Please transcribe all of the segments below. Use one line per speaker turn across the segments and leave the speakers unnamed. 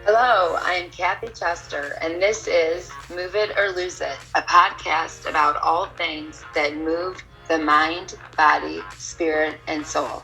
Hello, I'm Kathy Chester, and this is Move It or Lose It, a podcast about all things that move the mind, body, spirit, and soul.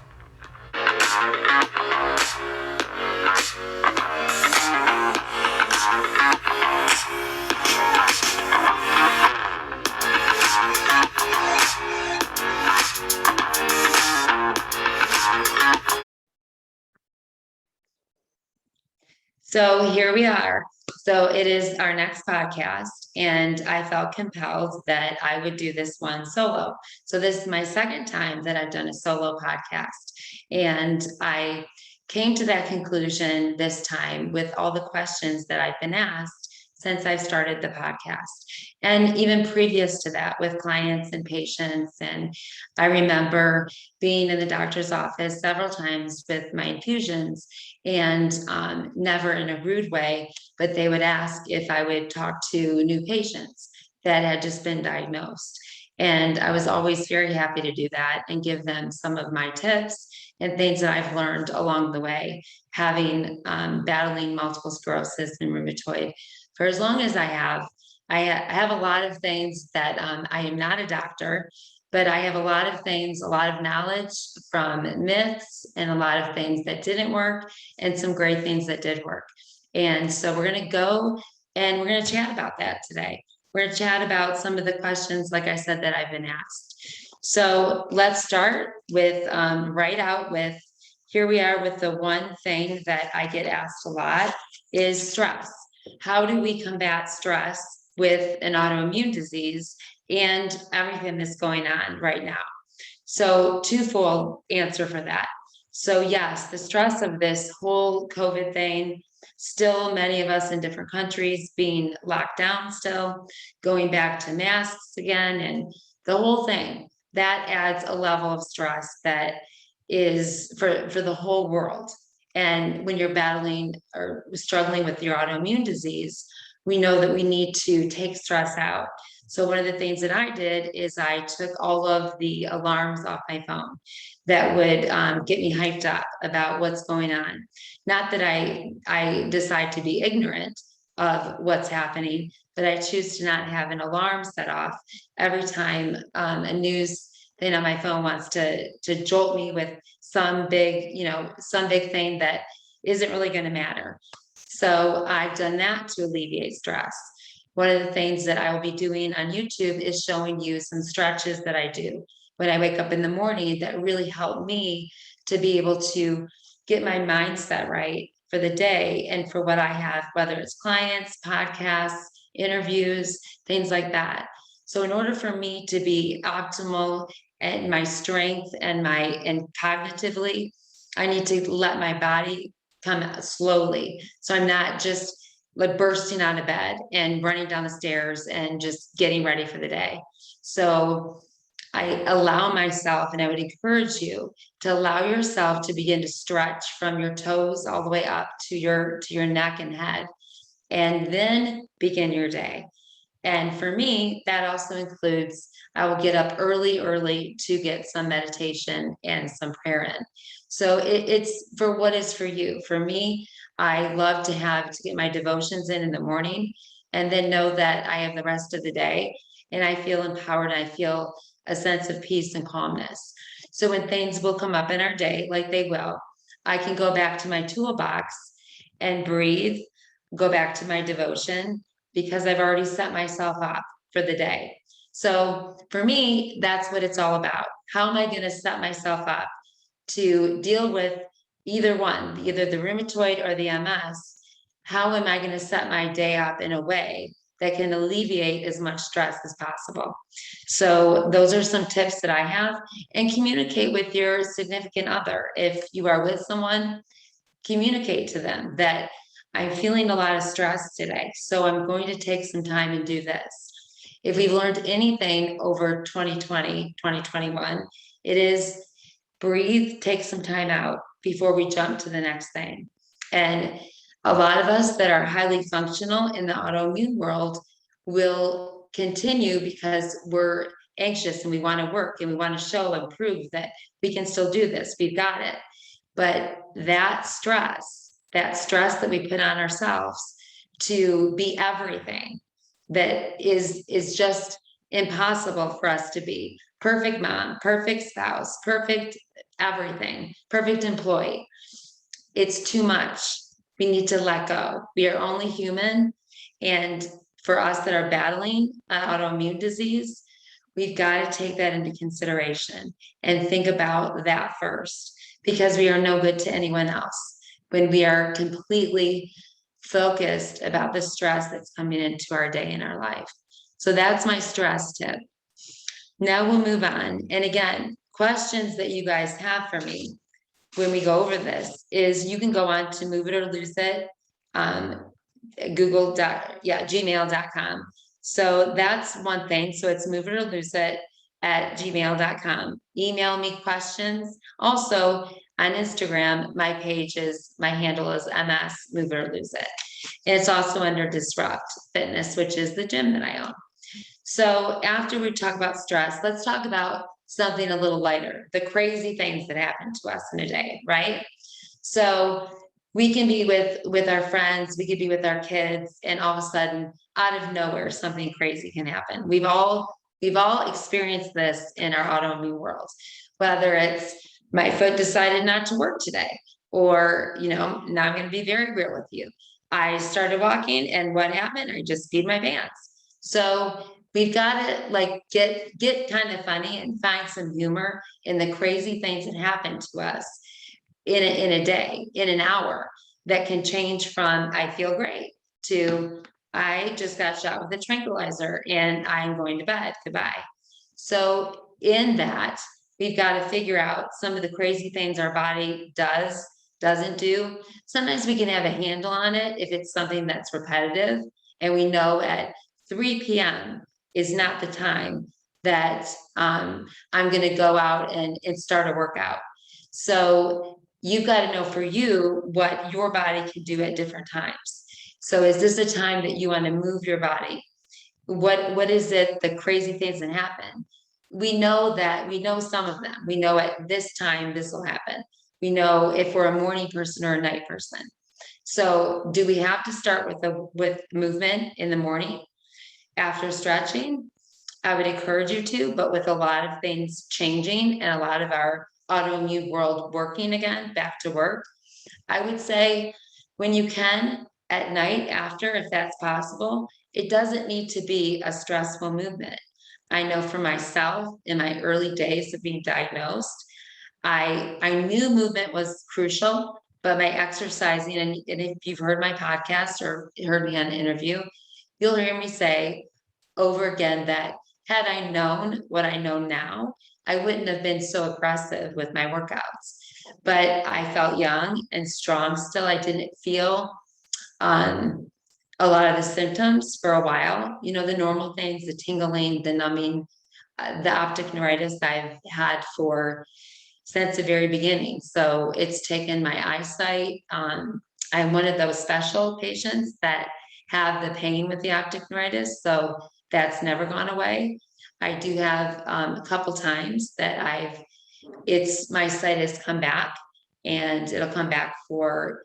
So here we are. So it is our next podcast, and I felt compelled that I would do this one solo. So this is my second time that I've done a solo podcast, and I came to that conclusion this time with all the questions that I've been asked since I started the podcast, and even previous to that with clients and patients. And I remember being in the doctor's office several times with my infusions and never in a rude way, but they would ask if I would talk to new patients that had just been diagnosed. And I was always very happy to do that and give them some of my tips and things that I've learned along the way, having battling multiple sclerosis and rheumatoid for as long as I have. I have a lot of things that I am not a doctor, but I have a lot of things, a lot of knowledge from myths and a lot of things that didn't work and some great things that did work. And so we're going to go and we're going to chat about that today. We're going to chat about some of the questions, like I said, that I've been asked. So let's start with right out with here we are with the one thing that I get asked a lot is stress. How do we combat stress with an autoimmune disease and everything that's going on right now? So, twofold answer for that. So, yes, the stress of this whole COVID thing, still many of us in different countries being locked down, still going back to masks again, and the whole thing that adds a level of stress that is for the whole world. And when you're battling or struggling with your autoimmune disease, we know that we need to take stress out. So one of the things that I did is I took all of the alarms off my phone that would get me hyped up about what's going on. Not that I decide to be ignorant of what's happening, but I choose to not have an alarm set off every time a news thing on my phone wants to jolt me with some big, some big thing that isn't really going to matter. So I've done that to alleviate stress. One of the things that I will be doing on YouTube is showing you some stretches that I do when I wake up in the morning that really help me to be able to get my mindset right for the day and for what I have, whether it's clients, podcasts, interviews, things like that. So in order for me to be optimal and my strength and cognitively, I need to let my body come slowly. So I'm not just like bursting out of bed and running down the stairs and just getting ready for the day. So I allow myself, and I would encourage you to allow yourself to begin to stretch from your toes all the way up to your neck and head, and then begin your day. And for me, that also includes I will get up early to get some meditation and some prayer in. So it's for what is for you. For me, I love to get my devotions in the morning and then know that I have the rest of the day and I feel empowered. And I feel a sense of peace and calmness. So when things will come up in our day, like they will, I can go back to my toolbox and breathe, go back to my devotion because I've already set myself up for the day. So for me, that's what it's all about. How am I going to set myself up to deal with either one, either the rheumatoid or the MS? How am I going to set my day up in a way that can alleviate as much stress as possible? So those are some tips that I have, and communicate with your significant other. If you are with someone, communicate to them that I'm feeling a lot of stress today, so I'm going to take some time and do this. If we've learned anything over 2020, 2021, it is breathe, take some time out before we jump to the next thing. And a lot of us that are highly functional in the autoimmune world will continue because we're anxious and we want to work and we want to show and prove that we can still do this, we've got it. But that stress that stress that we put on ourselves to be everything that is just impossible for us to be. Perfect mom, perfect spouse, perfect everything, perfect employee. It's too much. We need to let go. We are only human. And for us that are battling an autoimmune disease, we've got to take that into consideration and think about that first, because we are no good to anyone else when we are completely focused about the stress that's coming into our day and our life. So that's my stress tip. Now we'll move on. And again, questions that you guys have for me when we go over this is you can go on to Move It or Lose It, gmail.com. So that's one thing. So it's Move It or Lose It at gmail.com. Email me questions. Also on Instagram, my handle is MS Move It or Lose It. And it's also under Disrupt Fitness, which is the gym that I own. So after we talk about stress, let's talk about something a little lighter, the crazy things that happen to us in a day, right? So we can be with our friends, we could be with our kids, and all of a sudden, out of nowhere, something crazy can happen. We've all experienced this in our autoimmune world, whether it's my foot decided not to work today, or now I'm going to be very real with you. I started walking, and what happened? I just peed my pants. So we've got to like get kind of funny and find some humor in the crazy things that happen to us in a day, in an hour, that can change from I feel great to I just got shot with a tranquilizer and I'm going to bed. Goodbye. So in that, we've got to figure out some of the crazy things our body doesn't do. Sometimes we can have a handle on it if it's something that's repetitive, and we know at 3 p.m. is not the time that I'm going to go out and start a workout. So you've got to know for you what your body can do at different times. So is this a time that you want to move your body? What is it, the crazy things that happen? We know some of them. We know at this time this will happen. We know if we're a morning person or a night person. So do we have to start with movement in the morning after stretching? I would encourage you to, but with a lot of things changing and a lot of our autoimmune world working again, back to work, I would say when you can at night after, if that's possible, it doesn't need to be a stressful movement. I know for myself in my early days of being diagnosed, I knew movement was crucial, but my exercising, and if you've heard my podcast or heard me on an interview, you'll hear me say over again that had I known what I know now, I wouldn't have been so aggressive with my workouts. But I felt young and strong still. I didn't feel a lot of the symptoms for a while, the normal things, the tingling, the numbing, the optic neuritis I've had since the very beginning. So it's taken my eyesight. I'm one of those special patients that have the pain with the optic neuritis. So that's never gone away. I do have a couple times that my sight has come back, and it'll come back for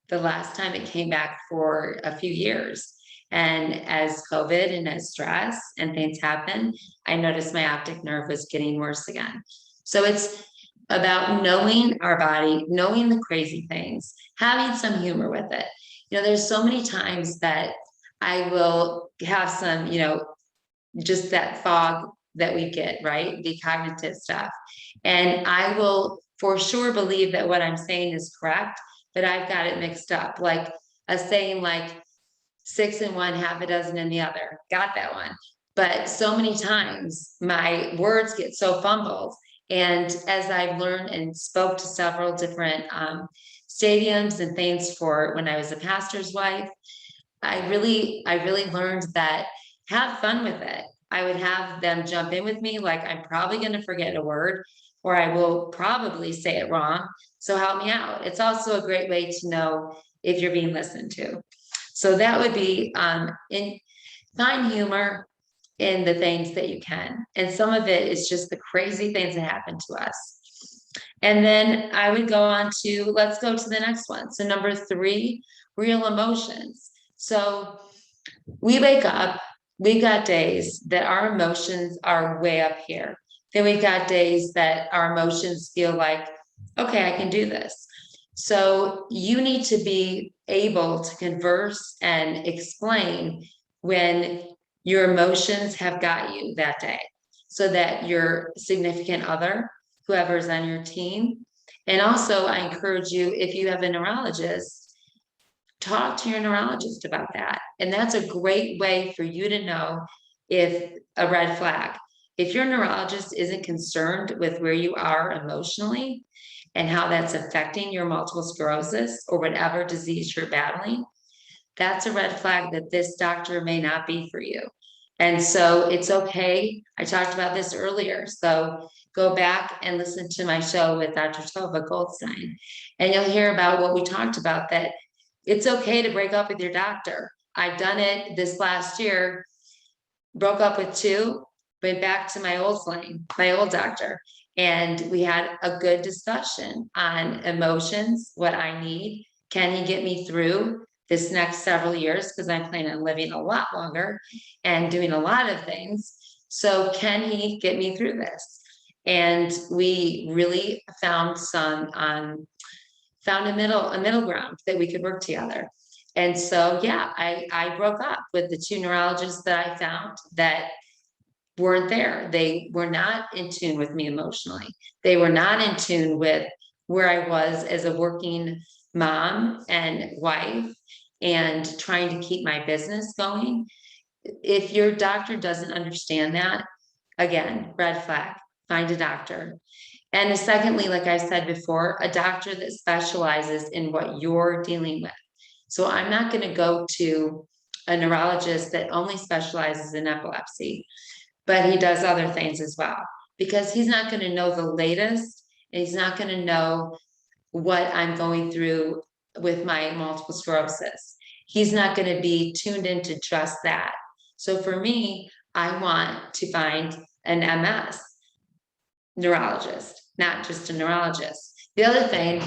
the last time it came back for a few years. And as COVID and as stress and things happen, I noticed my optic nerve was getting worse again. So it's about knowing our body, knowing the crazy things, having some humor with it. There's so many times that I will have some, just that fog that we get, right? The cognitive stuff. And I will for sure believe that what I'm saying is correct, but I've got it mixed up. Like a saying like 6 in one, half a dozen in the other. Got that one. But so many times my words get so fumbled. And as I've learned and spoke to several different stadiums and things for when I was a pastor's wife, I really learned that have fun with it. I would have them jump in with me, like I'm probably going to forget a word, or I will probably say it wrong. So help me out. It's also a great way to know if you're being listened to. So that would be find humor in the things that you can. And some of it is just the crazy things that happen to us. And then I would go on to, let's go to the next one. So number 3, real emotions. So we wake up, we've got days that our emotions are way up here. Then we've got days that our emotions feel like, okay, I can do this. So you need to be able to converse and explain when your emotions have got you that day, so that your significant other, whoever's on your team, and also I encourage you, if you have a neurologist, talk to your neurologist about that. And that's a great way for you to know if a red flag. If your neurologist isn't concerned with where you are emotionally and how that's affecting your multiple sclerosis or whatever disease you're battling, that's a red flag that this doctor may not be for you. And so it's okay. I talked about this earlier. So go back and listen to my show with Dr. Tova Goldstein, and you'll hear about what we talked about, that it's okay to break up with your doctor. I've done it this last year, broke up with 2, went back to my old flame, my old doctor. And we had a good discussion on emotions, what I need. Can he get me through this next several years? Because I plan on living a lot longer and doing a lot of things. So can he get me through this? And we really found found a middle ground that we could work together. And so, yeah, I broke up with the 2 neurologists that I found that weren't there. They were not in tune with me emotionally. They were not in tune with where I was as a working mom and wife and trying to keep my business going. If your doctor doesn't understand that, again, red flag, find a doctor. And secondly, like I said before, a doctor that specializes in what you're dealing with. So I'm not going to go to a neurologist that only specializes in epilepsy, but he does other things as well, because he's not going to know the latest, and he's not going to know what I'm going through with my multiple sclerosis. He's not going to be tuned into just that. So for me, I want to find an MS neurologist, not just a neurologist. The other thing,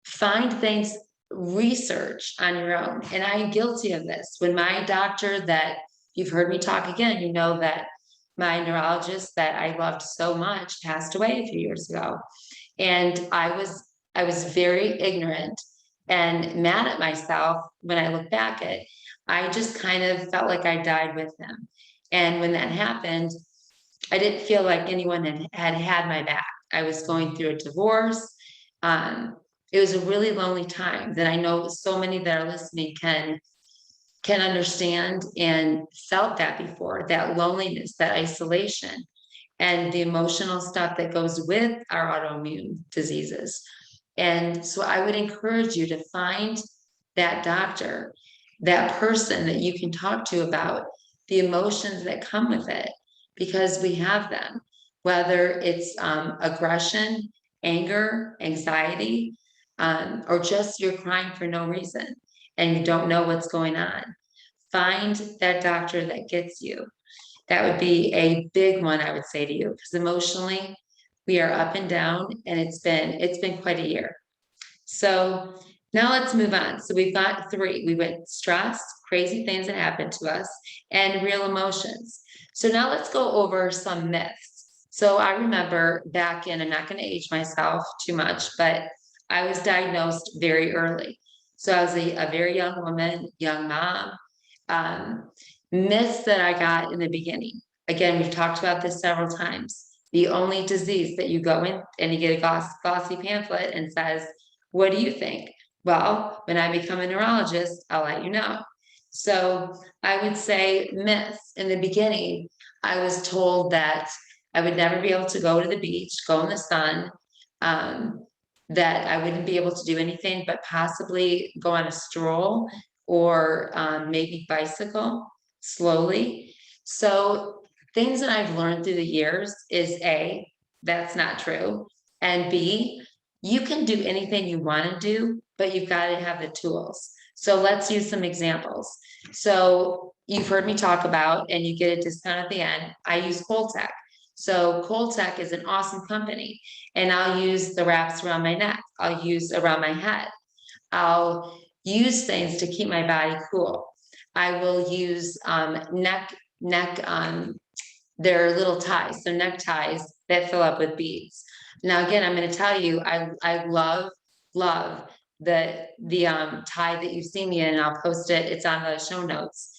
find things, research on your own. And I'm guilty of this. When my doctor, that you've heard me talk again, you know that my neurologist that I loved so much passed away a few years ago. And I was very ignorant and mad at myself when I look back at it. I just kind of felt like I died with him. And when that happened, I didn't feel like anyone had my back. I was going through a divorce. It was a really lonely time that I know so many that are listening can understand and felt that before, that loneliness, that isolation, and the emotional stuff that goes with our autoimmune diseases. And so I would encourage you to find that doctor, that person that you can talk to about the emotions that come with it, because we have them, whether it's aggression, anger, anxiety, or just you're crying for no reason and you don't know what's going on. Find that doctor that gets you. That would be a big one, I would say to you, because emotionally we are up and down, and it's been quite a year. So now let's move on. So we've got 3. We went stress, crazy things that happen to us, and real emotions. So now let's go over some myths. So I remember back in, I'm not going to age myself too much, but I was diagnosed very early. So I was a very young woman, young mom. Um, Myths that I got in the beginning. Again, we've talked about this several times. The only disease that you go in and you get a glossy pamphlet and says, what do you think? Well, when I become a neurologist, I'll let you know. So I would say myths. In the beginning, I was told that I would never be able to go to the beach, go in the sun, that I wouldn't be able to do anything but possibly go on a stroll or maybe bicycle slowly. So things that I've learned through the years is A, that's not true. And B, you can do anything you want to do, but you've got to have the tools. So let's use some examples. So you've heard me talk about, and you get a discount at the end. I use Coltec. So Coltec is an awesome company, and I'll use the wraps around my neck. I'll use around my head. I'll use things to keep my body cool. I will use neck their little ties, their neckties that fill up with beads. Now, again, I'm going to tell you, I love the tie that you see me in, and I'll post it. It's on the show notes.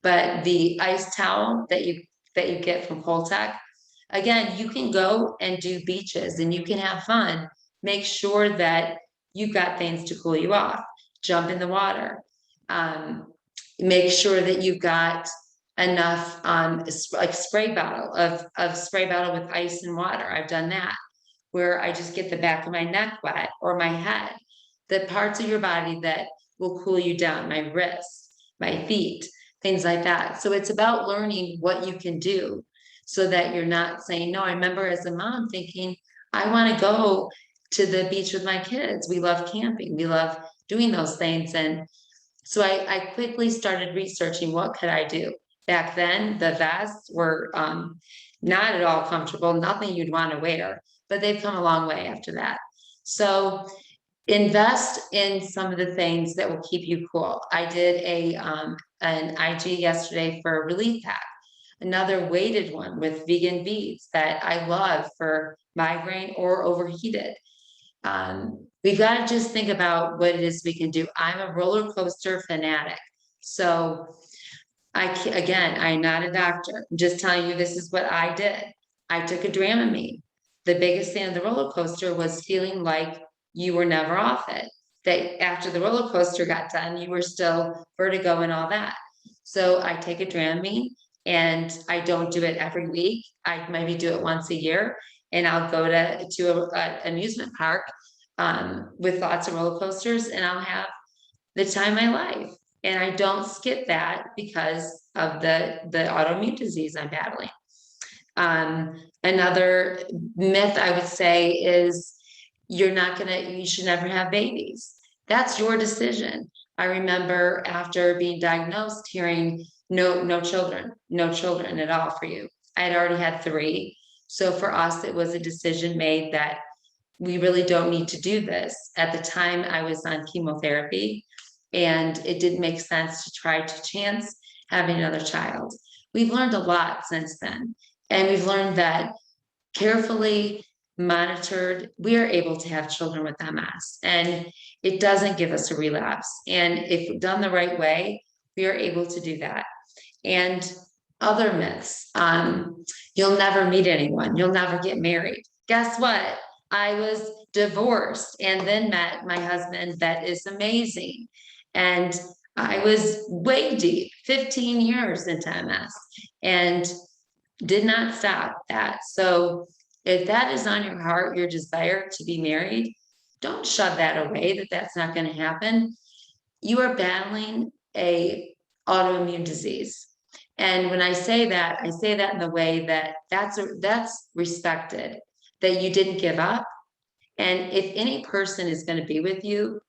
But the ice towel that you get from Coltec, again, you can go and do beaches and you can have fun. Make sure that you've got things to cool you off. Jump in the water. Make sure that you've got enough like spray bottle of spray bottle with ice and water. I've done that where I just get the back of my neck wet or my head, the parts of your body that will cool you down, my wrists, my feet, things like that. So it's about learning what you can do so that you're not saying no. I remember as a mom thinking, I want to go to the beach with my kids. We love camping. We love doing those things. And so I quickly started researching what could I do. Back then, the vests were not at all comfortable, nothing you'd want to wear, but they've come a long way after that. So invest in some of the things that will keep you cool. I did an IG yesterday for a relief pack, another weighted one with vegan beads that I love for migraine or overheated. We've got to just think about what it is we can do. I'm a roller coaster fanatic. So again, I'm not a doctor. I'm just telling you, this is what I did. I took a Dramamine. The biggest thing of the roller coaster was feeling like you were never off it. That after the roller coaster got done, you were still vertigo and all that. So I take a Dramamine, and I don't do it every week. I maybe do it once a year, and I'll go to a amusement park with lots of roller coasters, and I'll have the time of my life. And I don't skip that because of the autoimmune disease I'm battling. Another myth I would say is you should never have babies. That's your decision. I remember after being diagnosed hearing no children at all for you. I had already had 3. So for us, it was a decision made that we really don't need to do this. At the time I was on chemotherapy, and it didn't make sense to try to chance having another child. We've learned a lot since then. And we've learned that carefully monitored, we are able to have children with MS, and it doesn't give us a relapse. And if done the right way, we are able to do that. And other myths, you'll never meet anyone, you'll never get married. Guess what? I was divorced and then met my husband that is amazing. And I was way deep, 15 years into MS, and did not stop that. So if that is on your heart, your desire to be married, don't shove that away, that's not going to happen. You are battling a autoimmune disease. And when I say that in the way that that's respected, that you didn't give up. And if any person is going to be with you,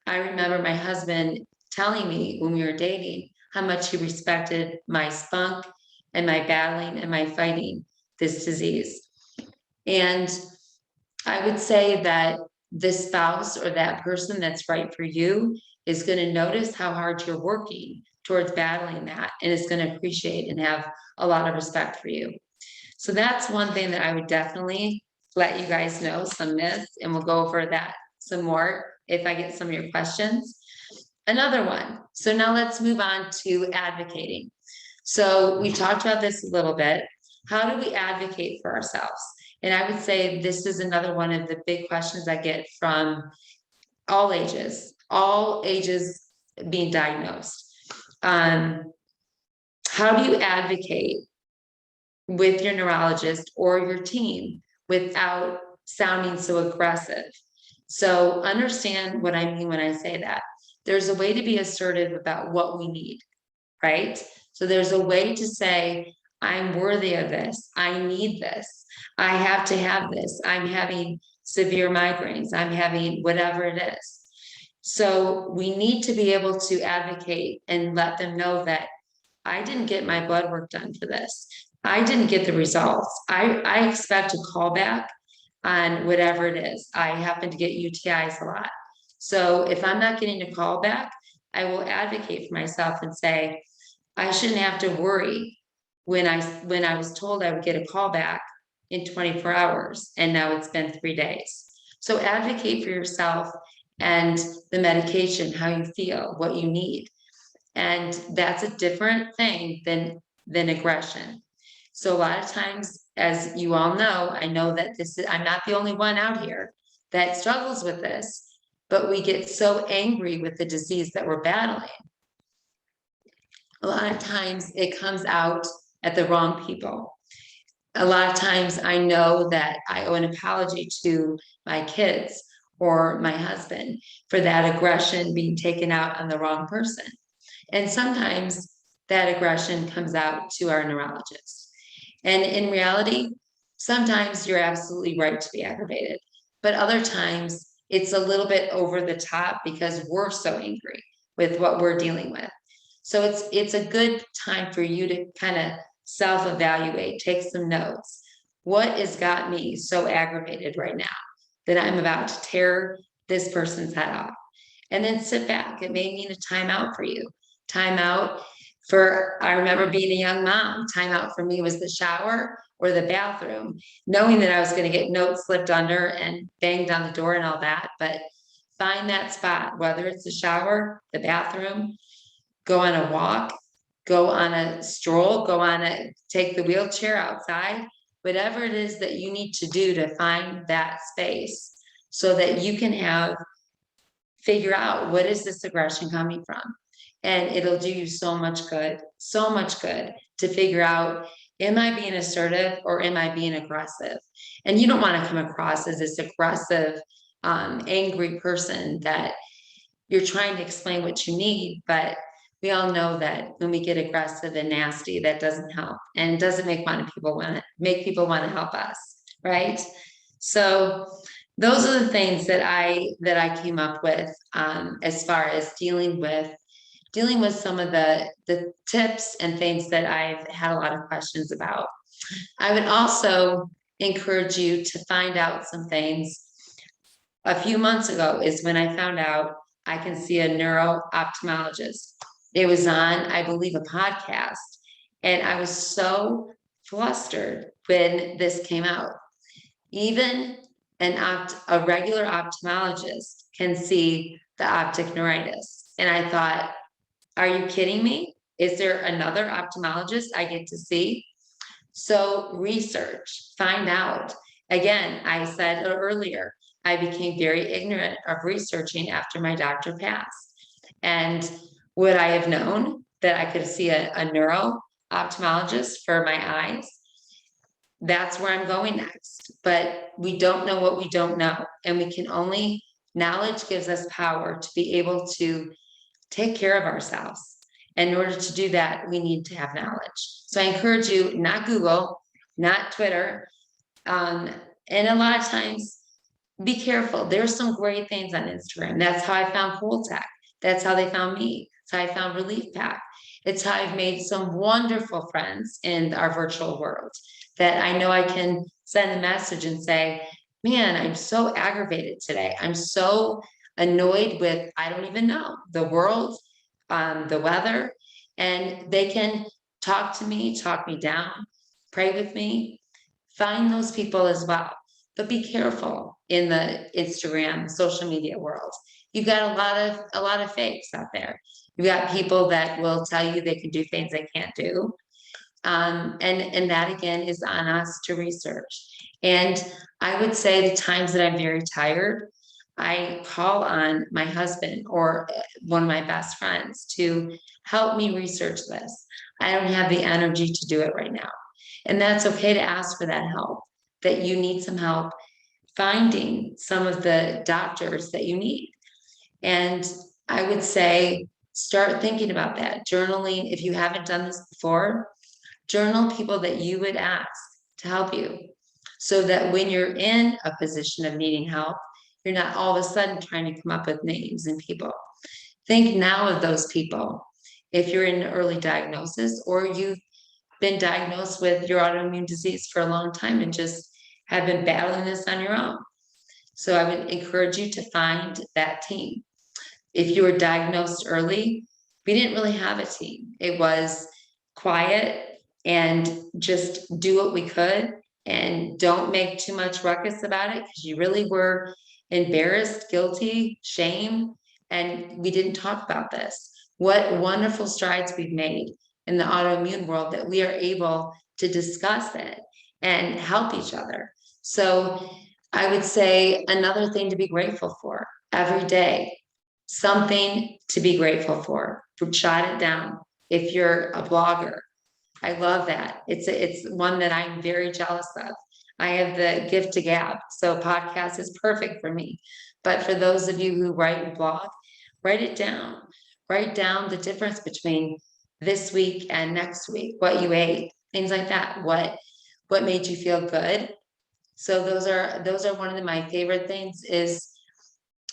I remember my husband telling me when we were dating how much he respected my spunk and my battling and my fighting this disease. And I would say that the spouse or that person that's right for you is going to notice how hard you're working towards battling that, and is going to appreciate and have a lot of respect for you. So that's one thing that I would definitely let you guys know, some myths, and we'll go over that some more if I get some of your questions. Another one. So now let's move on to advocating. So we talked about this a little bit. How do we advocate for ourselves? And I would say this is another one of the big questions I get from all ages being diagnosed. How do you advocate with your neurologist or your team without sounding so aggressive? So understand what I mean when I say that. There's a way to be assertive about what we need, right? So there's a way to say, I'm worthy of this. I need this. I have to have this. I'm having severe migraines. I'm having whatever it is. So we need to be able to advocate and let them know that I didn't get my blood work done for this. I didn't get the results. I expect a callback on whatever it is. I happen to get UTIs a lot. So if I'm not getting a call back, I will advocate for myself and say, I shouldn't have to worry when I was told I would get a call back in 24 hours, and now it's been 3 days. So advocate for yourself and the medication, how you feel, what you need. And that's a different thing than aggression. So a lot of times, as you all know, I know that I'm not the only one out here that struggles with this, but we get so angry with the disease that we're battling. A lot of times it comes out at the wrong people. A lot of times I know that I owe an apology to my kids or my husband for that aggression being taken out on the wrong person. And sometimes that aggression comes out to our neurologist. And in reality, sometimes you're absolutely right to be aggravated, but other times it's a little bit over the top because we're so angry with what we're dealing with. So it's a good time for you to kind of self-evaluate, take some notes. What has got me so aggravated right now that I'm about to tear this person's head off? And then sit back. It may mean a timeout for you. Timeout I remember being a young mom, timeout for me was the shower or the bathroom, knowing that I was going to get notes slipped under and banged on the door and all that. But find that spot, whether it's the shower, the bathroom, go on a walk, go on a stroll, take the wheelchair outside, whatever it is that you need to do to find that space so that you can figure out what is this aggression coming from. And it'll do you so much good to figure out, am I being assertive or am I being aggressive? And you don't want to come across as this aggressive, angry person that you're trying to explain what you need, but we all know that when we get aggressive and nasty, that doesn't help and doesn't make people want to help us, right? So those are the things that I came up with as far as dealing with some of the tips and things that I've had a lot of questions about. I would also encourage you to find out some things. A few months ago is when I found out I can see a neuro-ophthalmologist. It was on, I believe, a podcast, and I was so flustered when this came out. Even a regular ophthalmologist can see the optic neuritis. And I thought, are you kidding me? Is there another ophthalmologist I get to see? So research, find out. Again, I said earlier, I became very ignorant of researching after my doctor passed. And would I have known that I could see a neuro ophthalmologist for my eyes? That's where I'm going next. But we don't know what we don't know. And knowledge gives us power to be able to take care of ourselves. And in order to do that, we need to have knowledge. So I encourage you, not Google, not Twitter. And a lot of times, be careful. There's some great things on Instagram. That's how I found Tech. That's how they found me. That's how I found Relief Pack. It's how I've made some wonderful friends in our virtual world that I know I can send a message and say, man, I'm so aggravated today. I'm so annoyed with, I don't even know, the world, the weather, and they can talk me down, pray with me, find those people as well. But be careful in the Instagram, social media world. You've got a lot of fakes out there. You've got people that will tell you they can do things they can't do. And that again is on us to research. And I would say the times that I'm very tired, I call on my husband or one of my best friends to help me research this. I don't have the energy to do it right now. And that's okay to ask for that help, that you need some help finding some of the doctors that you need. And I would say, start thinking about that. Journaling, if you haven't done this before, journal people that you would ask to help you so that when you're in a position of needing help, you're not all of a sudden trying to come up with names and people. Think now of those people. If you're in early diagnosis or you been diagnosed with your autoimmune disease for a long time and just have been battling this on your own. So I would encourage you to find that team. If you were diagnosed early, we didn't really have a team. It was quiet and just do what we could and don't make too much ruckus about it because you really were embarrassed, guilty, shame, and we didn't talk about this. What wonderful strides we've made in the autoimmune world that we are able to discuss it and help each other. So I would say another thing to be grateful for every day, something to be grateful for. Jot it down. If you're a blogger, I love that. It's one that I'm very jealous of. I have the gift to gab, so podcast is perfect for me. But for those of you who write and blog, write it down. Write down the difference between this week and next week, what you ate, things like that. What made you feel good? So those are one of my favorite things is,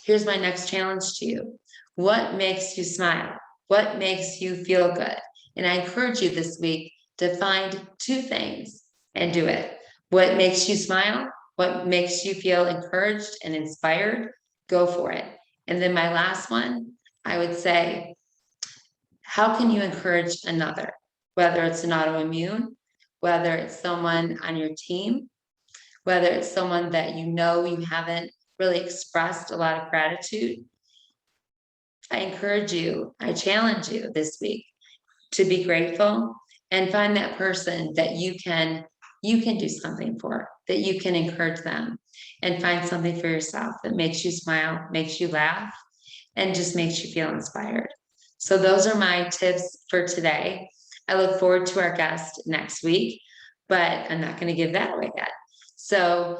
here's my next challenge to you. What makes you smile? What makes you feel good? And I encourage you this week to find 2 things and do it. What makes you smile? What makes you feel encouraged and inspired? Go for it. And then my last one, I would say, how can you encourage another? Whether it's an autoimmune, whether it's someone on your team, whether it's someone that you know you haven't really expressed a lot of gratitude. I encourage you, I challenge you this week to be grateful and find that person that you can do something for, that you can encourage them, and find something for yourself that makes you smile, makes you laugh, and just makes you feel inspired. So those are my tips for today. I look forward to our guest next week, but I'm not going to give that away yet. So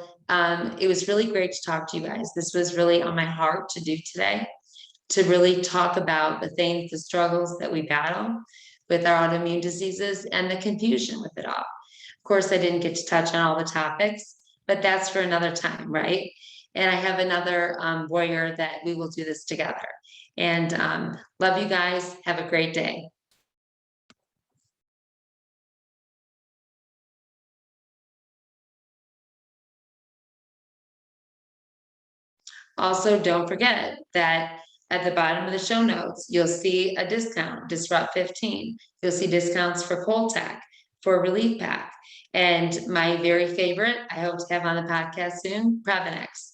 it was really great to talk to you guys. This was really on my heart to do today, to really talk about the things, the struggles that we battle with our autoimmune diseases and the confusion with it all. Of course, I didn't get to touch on all the topics, but that's for another time, right? And I have another warrior that we will do this together. And love you guys. Have a great day. Also, don't forget that at the bottom of the show notes, you'll see a discount, Disrupt 15. You'll see discounts for Coltech, for Relief Pack. And my very favorite, I hope to have on the podcast soon, Previnex.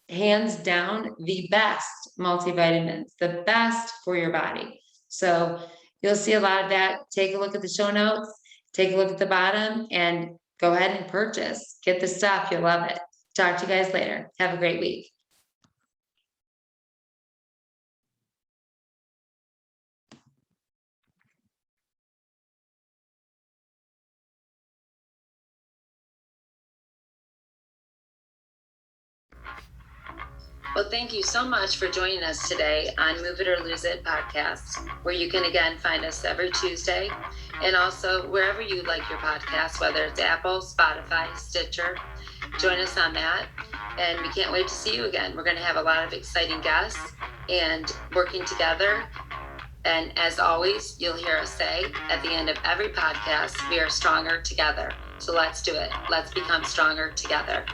Hands down, the best multivitamins, the best for your body. So you'll see a lot of that. Take a look at the show notes, take a look at the bottom, and go ahead and purchase. Get the stuff, you'll love it. Talk to you guys later. Have a great week. Well, thank you so much for joining us today on Move It or Lose It podcast, where you can again find us every Tuesday, and also wherever you like your podcast, whether it's Apple, Spotify, Stitcher. Join us on that, and we can't wait to see you again. We're going to have a lot of exciting guests and working together. And as always, you'll hear us say at the end of every podcast, we are stronger together. So let's do it. Let's become stronger together.